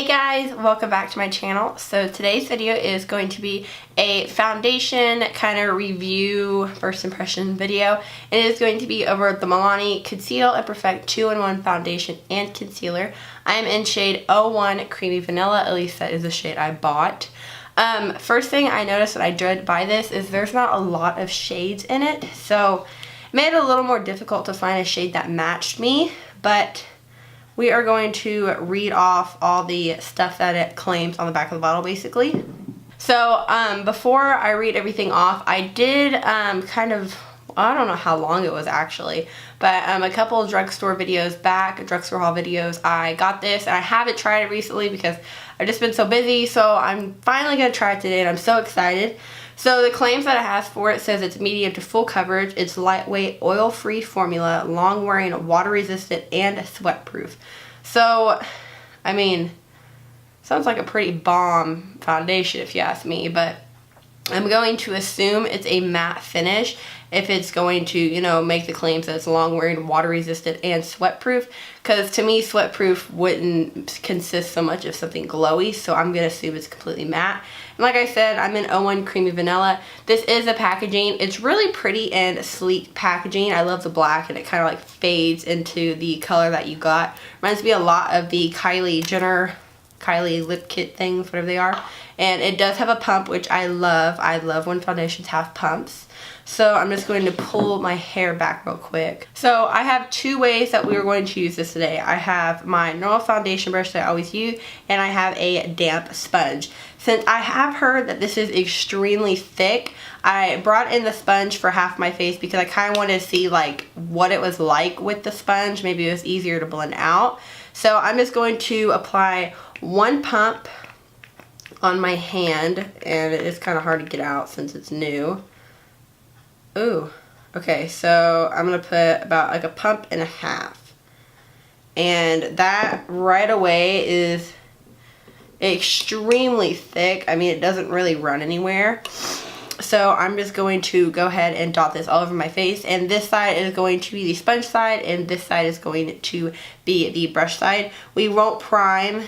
Hey guys, welcome back to my channel. So today's video is going to be a foundation kind of review, first impression video. It is going to be over the Milani Conceal and Perfect 2-in-1 foundation and concealer. I am in shade 01 Creamy Vanilla, at least that is the shade I bought. First thing I noticed when I drove by this is there's not a lot of shades in it, so it made it a little more difficult to find a shade that matched me, but we are going to read off all the stuff that it claims on the back of the bottle, basically. So, before I read everything off, I did, I don't know how long it was actually, but a couple of drugstore videos back, drugstore haul videos, I got this, and I haven't tried it recently because I've just been so busy, so I'm finally going to try it today, and I'm so excited. So the claims that it has for it says it's medium to full coverage, it's lightweight, oil-free formula, long-wearing, water-resistant, and sweat-proof. So, I mean, sounds like a pretty bomb foundation if you ask me, but I'm going to assume it's a matte finish if it's going to, you know, make the claims that it's long-wearing, water-resistant, and sweat-proof, because to me, sweat-proof wouldn't consist so much of something glowy, so I'm going to assume it's completely matte. And like I said, I'm in 01 Creamy Vanilla. This is the packaging. It's really pretty and sleek packaging. I love the black, and it kind of like fades into the color that you got. Reminds me a lot of the Kylie Jenner, Kylie lip kit things, whatever they are. And it does have a pump, which I love. I love when foundations have pumps. So I'm just going to pull my hair back real quick. So I have two ways that we are going to use this today. I have my normal foundation brush that I always use, and I have a damp sponge. Since I have heard that this is extremely thick, I brought in the sponge for half my face because I kind of wanted to see like what it was like with the sponge. Maybe it was easier to blend out. So I'm just going to apply one pump on my hand, and it is kind of hard to get out since it's new. Ooh, okay, so I'm going to put about like a pump and a half. And that right away is extremely thick. I mean, it doesn't really run anywhere. So I'm just going to go ahead and dot this all over my face. And this side is going to be the sponge side, and this side is going to be the brush side. We won't prime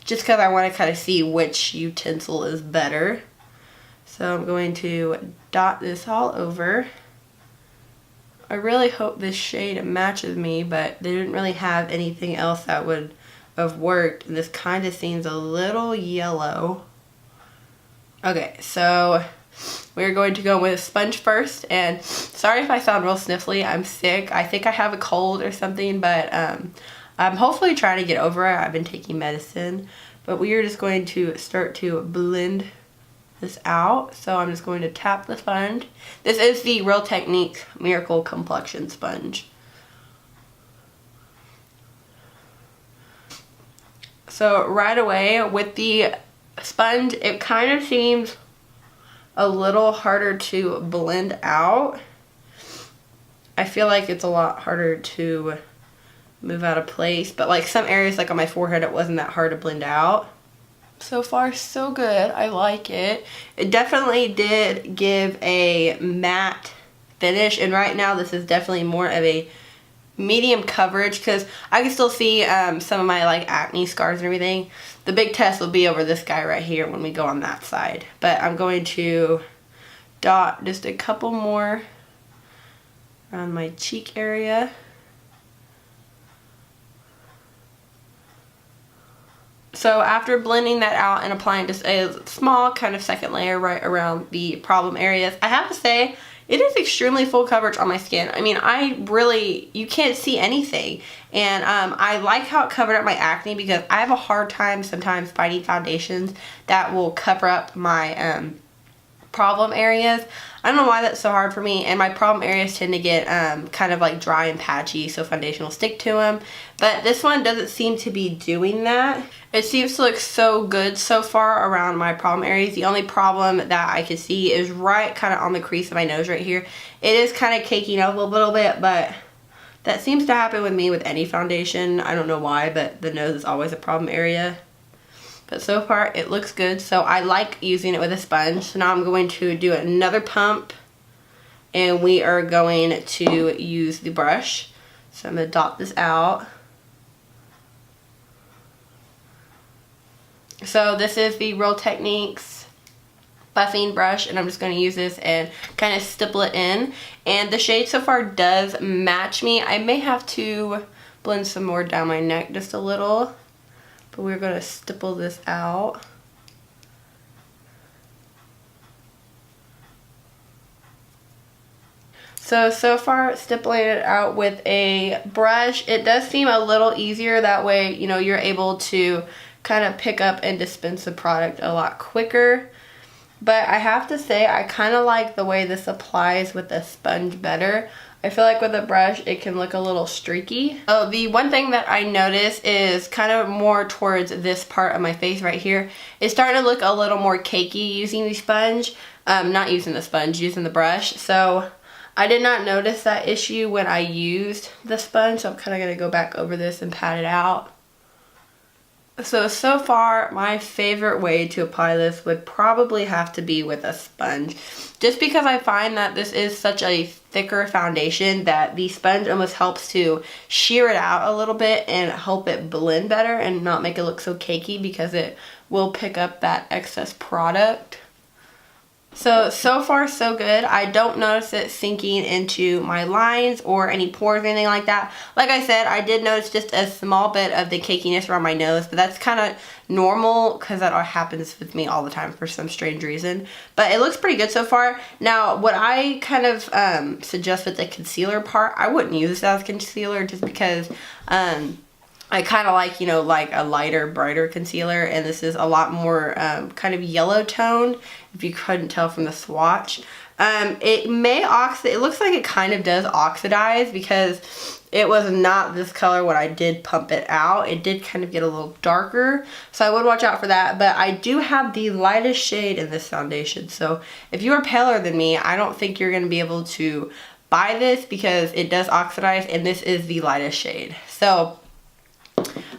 just because I want to kind of see which utensil is better. So I'm going to dot this all over. I really hope this shade matches me, but they didn't really have anything else that would have worked. And this kind of seems a little yellow. Okay, so we're going to go with a sponge first. And sorry if I sound real sniffly. I'm sick. I think I have a cold or something, but I'm hopefully trying to get over it. I've been taking medicine. But we are just going to start to blend this out. So I'm just going to tap the sponge. This is the Real Technique Miracle Complexion Sponge. So right away with the sponge, it kind of seems a little harder to blend out. I feel like it's a lot harder to move out of place, but like some areas like on my forehead, it wasn't that hard to blend out. So far so good. I like it. It definitely did give a matte finish, and right now this is definitely more of a medium coverage because I can still see some of my like acne scars and everything. The big test will be over this guy right here when we go on that side, but I'm going to dot just a couple more around my cheek area. So after blending that out and applying just a small kind of second layer right around the problem areas, I have to say it is extremely full coverage on my skin. I mean, you can't see anything. And I like how it covered up my acne because I have a hard time sometimes finding foundations that will cover up my problem areas. I don't know why that's so hard for me, and my problem areas tend to get kind of like dry and patchy, so foundation will stick to them. But this one doesn't seem to be doing that. It seems to look so good so far around my problem areas. The only problem that I can see is right kind of on the crease of my nose right here. It is kind of caking up a little bit, but that seems to happen with me with any foundation. I don't know why, but the nose is always a problem area. But so far it looks good, so I like using it with a sponge. So now I'm going to do another pump, and we are going to use the brush. So I'm going to dot this out. So this is the Real Techniques buffing brush, and I'm just going to use this and kind of stipple it in. And the shade so far does match me. I may have to blend some more down my neck just a little, but we're going to stipple this out. So far stippling it out with a brush, it does seem a little easier. That way, you know, you're able to kind of pick up and dispense the product a lot quicker. But I have to say, I kind of like the way this applies with a sponge better. I feel like with a brush, it can look a little streaky. Oh, the one thing that I notice is kind of more towards this part of my face right here. It's starting to look a little more cakey using the sponge. Not using the sponge, using the brush. So I did not notice that issue when I used the sponge. So I'm kind of going to go back over this and pat it out. So far, my favorite way to apply this would probably have to be with a sponge. Just because I find that this is such a thicker foundation that the sponge almost helps to shear it out a little bit and help it blend better and not make it look so cakey, because it will pick up that excess product. So far so good. I don't notice it sinking into my lines or any pores or anything like that. Like I said, I did notice just a small bit of the cakiness around my nose, but that's kind of normal because that happens with me all the time for some strange reason. But it looks pretty good so far. Now, what I kind of suggest with the concealer part, I wouldn't use this as concealer just because I kind of like, you know, like a lighter, brighter concealer, and this is a lot more kind of yellow tone, if you couldn't tell from the swatch. It may oxidate. It looks like it kind of does oxidize because it was not this color when I did pump it out. It did kind of get a little darker, so I would watch out for that. But I do have the lightest shade in this foundation, so if you are paler than me, I don't think you're going to be able to buy this because it does oxidize, and this is the lightest shade. So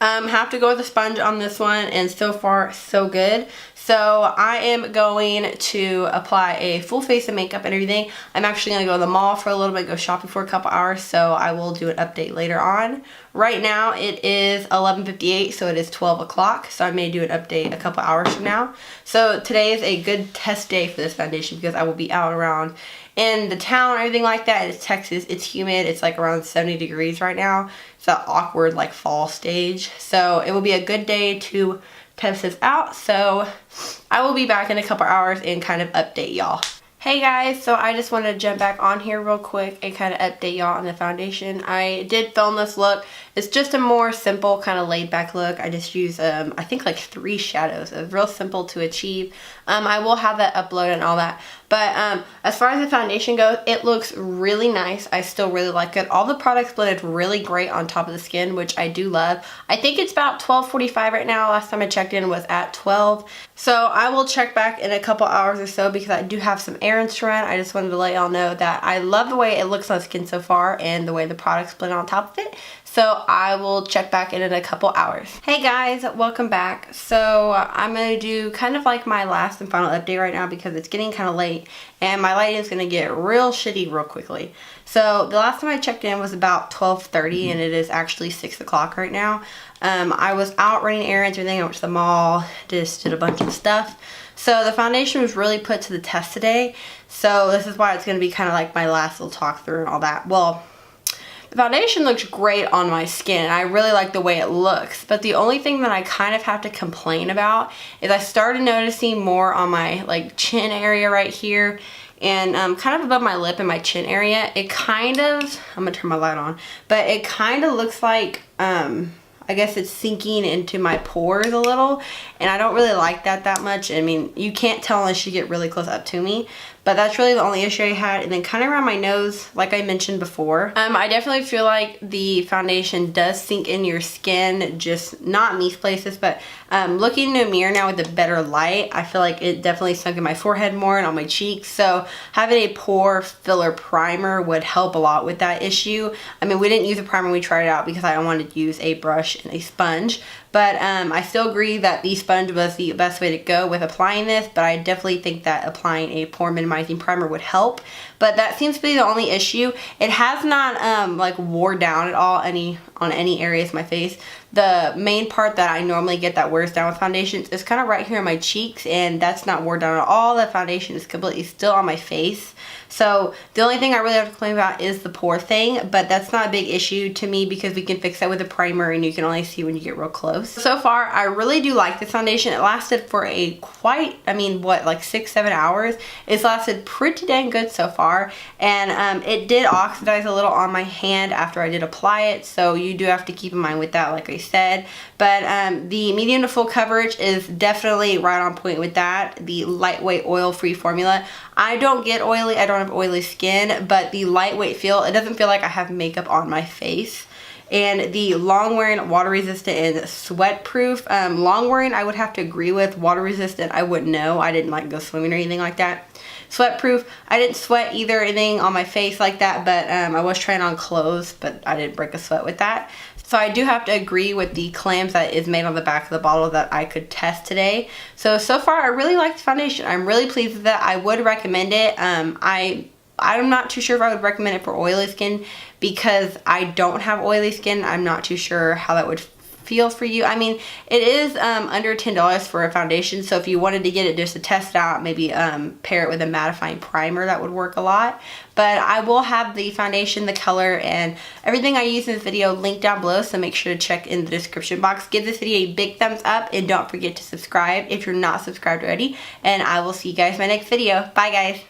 have to go with a sponge on this one, and so far so good. So I am going to apply a full face of makeup and everything. I'm actually going to go to the mall for a little bit, go shopping for a couple hours, so I will do an update later on. Right now it is 11:58, so it is 12 o'clock, so I may do an update a couple hours from now. So today is a good test day for this foundation because I will be out around in the town and everything like that. It's Texas, it's humid, it's like around 70 degrees right now. It's that awkward like fall stage. So it will be a good day to test this out. So I will be back in a couple hours and kind of update y'all. Hey guys, so I just wanted to jump back on here real quick and kind of update y'all on the foundation. I did film this look. It's just a more simple kind of laid back look. I just use I think like 3 shadows. It's real simple to achieve. I will have that uploaded and all that. But as far as the foundation goes, it looks really nice. I still really like it. All the products blended really great on top of the skin, which I do love. I think it's about 12:45 right now. Last time I checked in was at 12. So I will check back in a couple hours or so because I do have some errands to run. I just wanted to let y'all know that I love the way it looks on skin so far and the way the products blend on top of it. So I will check back in a couple hours. Hey guys, welcome back. So I'm going to do kind of like my last and final update right now because it's getting kind of late and my lighting is going to get real shitty real quickly. So the last time I checked in was about 12:30 and it is actually 6 o'clock right now. I was out running errands and everything. I went to the mall, just did a bunch of stuff. So the foundation was really put to the test today. So this is why it's going to be kind of like my last little talk through and all that. Well, the foundation looks great on my skin. I really like the way it looks. But the only thing that I kind of have to complain about is I started noticing more on my like chin area right here and kind of above my lip and my chin area. It kind of, I'm going to turn my light on, but it kind of looks like, I guess it's sinking into my pores a little, and I don't really like that much. I mean, you can't tell unless you get really close up to me, but that's really the only issue I had. And then kind of around my nose, like I mentioned before, I definitely feel like the foundation does sink in your skin, just not in these places, but looking in a mirror now with a better light, I feel like it definitely sunk in my forehead more and on my cheeks. So having a pore filler primer would help a lot with that issue. I mean, we didn't use a primer when we tried it out because I wanted to use a brush and a sponge. But I still agree that the sponge was the best way to go with applying this, but I definitely think that applying a pore minimizing primer would help. But that seems to be the only issue. It has not like wore down at all on any areas of my face. the main part that I normally get that wears down with foundations is kind of right here in my cheeks, and that's not worn down at all. The foundation is completely still on my face. So the only thing I really have to complain about is the pore thing, but that's not a big issue to me because we can fix that with a primer, and you can only see when you get real close. So far, I really do like this foundation. It lasted for like 6-7 hours. It's lasted pretty dang good so far, and it did oxidize a little on my hand after I did apply it, so you do have to keep in mind with that, like I said. But the medium to full coverage is definitely right on point with that. The lightweight oil-free formula. I don't get oily, I don't have oily skin, but the lightweight feel, it doesn't feel like I have makeup on my face. And the long wearing, water resistant, and sweat proof. Long wearing I would have to agree with. Water resistant I wouldn't know. I didn't like go swimming or anything like that. Sweat proof, I didn't sweat either anything on my face like that, but I was trying on clothes, but I didn't break a sweat with that. So I do have to agree with the claims that is made on the back of the bottle that I could test today. So far I really like the foundation. I'm really pleased with that. I would recommend it. I'm not too sure if I would recommend it for oily skin because I don't have oily skin. I'm not too sure how that would feel for you. I mean, it is under $10 for a foundation, so if you wanted to get it just to test it out, maybe pair it with a mattifying primer, that would work a lot. But I will have the foundation, the color, and everything I use in this video linked down below, so make sure to check in the description box. Give this video a big thumbs up, and don't forget to subscribe if you're not subscribed already, and I will see you guys in my next video. Bye guys!